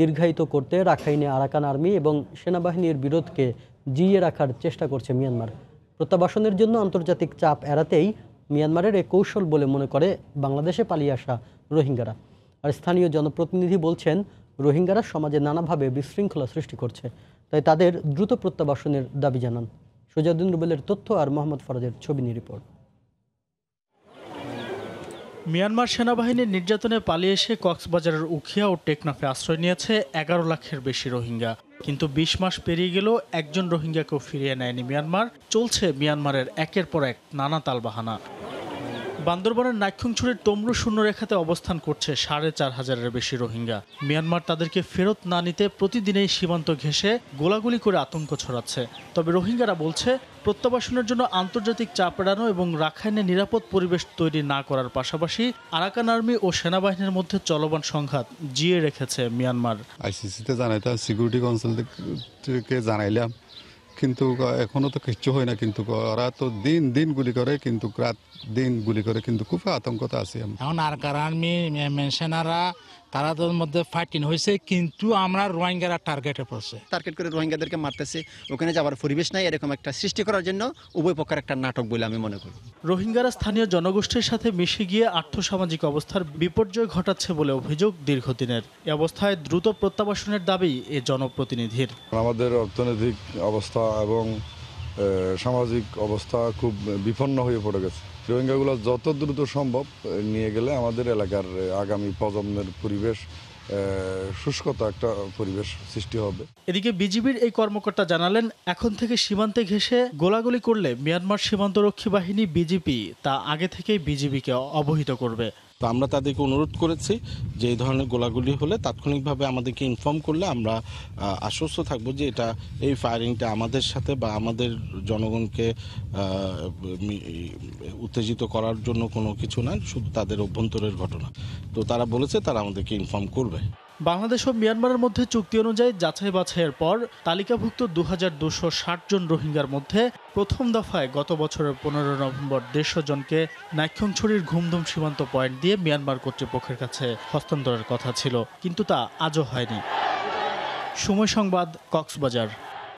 দীর্ঘায়িত করতে রাখাইনে আরাকান আর্মি এবং সেনাবাহিনীর বিরোধকে জিইয়ে রাখার চেষ্টা করছে মিয়ানমার। প্রত্যাবাসনের জন্য আন্তর্জাতিক চাপ এড়াতেই মিয়ানমারের এ কৌশল বলে মনে করে বাংলাদেশে পালিয়ে আসা রোহিঙ্গারা। আর স্থানীয় জনপ্রতিনিধি বলছেন, রোহিঙ্গারা সমাজে নানাভাবে বিশৃঙ্খলা সৃষ্টি করছে, তাই তাদের দ্রুত প্রত্যাবাসনের দাবি জানান। সুজাউদ্দিন রুবেলের তথ্য আর মোহাম্মদ ফরাজের ছবি নিয়ে রিপোর্ট। মিয়ানমার সেনাবাহিনীর নির্যাতনে পালিয়ে এসে কক্সবাজারের উখিয়া ও টেকনাফে আশ্রয় নিয়েছে ১১ লাখের বেশি রোহিঙ্গা। কিন্তু ২০ মাস পেরিয়ে গেলেও একজন রোহিঙ্গাকেও ফিরিয়ে নেয়নি মিয়ানমার। চলছে মিয়ানমারের একের পর এক নানা তালবাহানা। বান্দরবানের নাইক্ষ্যংছড়ির তমরু শূন্যরেখাতে অবস্থান করছে ৪,৫০০-এর বেশি রোহিঙ্গা। মিয়ানমার তাদেরকে ফেরত না নিতে প্রতিদিনেই সীমান্ত ঘেঁষে গোলাগুলি করে আতঙ্ক ছড়াচ্ছে। তবে রোহিঙ্গারা বলছে, প্রত্যাবাসনের জন্য আন্তর্জাতিক চাপ এড়ানো এবং রাখাইনে নিরাপদ পরিবেশ তৈরি না করার পাশাপাশি আরাকান আর্মি ও সেনাবাহিনীর মধ্যে চলমান সংঘাত জিয়ে রেখেছে মিয়ানমার। আইসিসিতে জানাইতাম, সিকিউরিটি কাউন্সিল থেকে জানাইলাম, কিন্তু এখনো তো কিচ্ছু হয় না। কিন্তু ওরা তো দিন দিন গুলি করে, কিন্তু রাত দিন গুলি করে, কিন্তু খুব আতঙ্কতে আছি। এখন আরাকান আর্মি সেনারা তাদের মধ্যে ফাইটিং হয়েছে, কিন্তু আমরা রোহিঙ্গারা টার্গেটে পড়ছে, টার্গেট করে রোহিঙ্গাদেরকে মারতেছে। ওখানে যাওয়ার পরিবেশ নাই, এরকম একটা সৃষ্টি করার জন্য উভয় পক্ষের একটা নাটক বলে আমি মনে করি। রোহিঙ্গারা স্থানীয় জনগোষ্ঠীর সাথে মিশে গিয়ে আর্থসামাজিক অবস্থার বিপর্যয় ঘটাচ্ছে বলে অভিযোগ দীর্ঘদিনের। এ অবস্থায় দ্রুত প্রত্যাবাসনের দাবি এ জনপ্রতিনিধির। আমাদের অর্থনৈতিক অবস্থা এবং সামাজিক অবস্থা খুব বিপন্ন হয়ে পড়ে গেছে। রোহিঙ্গাগুলো যত দ্রুত সম্ভব নিয়ে গেলে আমাদের এলাকার আগামী প্রজন্মের পরিবেশ শুষ্কতা একটা পরিবেশ সৃষ্টি হবে। এদিকে বিজিবির এই কর্মকর্তা জানালেন, এখন থেকে সীমান্তে ঘেঁষে গোলাগুলি করলে মিয়ানমার সীমান্তরক্ষী বাহিনী বিজিপি তা আগে থেকেই বিজিবিকে অবহিত করবে। তো আমরা তাদেরকে অনুরোধ করেছি যে এই ধরনের গোলাগুলি হলে তাৎক্ষণিকভাবে আমাদেরকে ইনফর্ম করলে আমরা আশ্বস্ত থাকবো যে এটা এই ফায়ারিংটা আমাদের সাথে বা আমাদের জনগণকে উত্তেজিত করার জন্য কোনো কিছু না, শুধু তাদের অভ্যন্তরের ঘটনা। তো তারা বলেছে তারা আমাদেরকে ইনফর্ম করবে। বাংলাদেশ ও মিয়ানমারের মধ্যে চুক্তি অনুযায়ী যাচাই বাছাইয়ের পর তালিকাভুক্ত ২,২৬০ জন রোহিঙ্গার মধ্যে প্রথম দফায় গত বছরের ১৫ নভেম্বর ১৫০ জনকে নাইক্ষ্যংছড়ির ঘুমধুম সীমান্ত পয়েন্ট দিয়ে মিয়ানমার কর্তৃপক্ষের কাছে হস্তান্তরের কথা ছিল, কিন্তু তা আজও হয়নি। সময় সংবাদ, কক্সবাজার।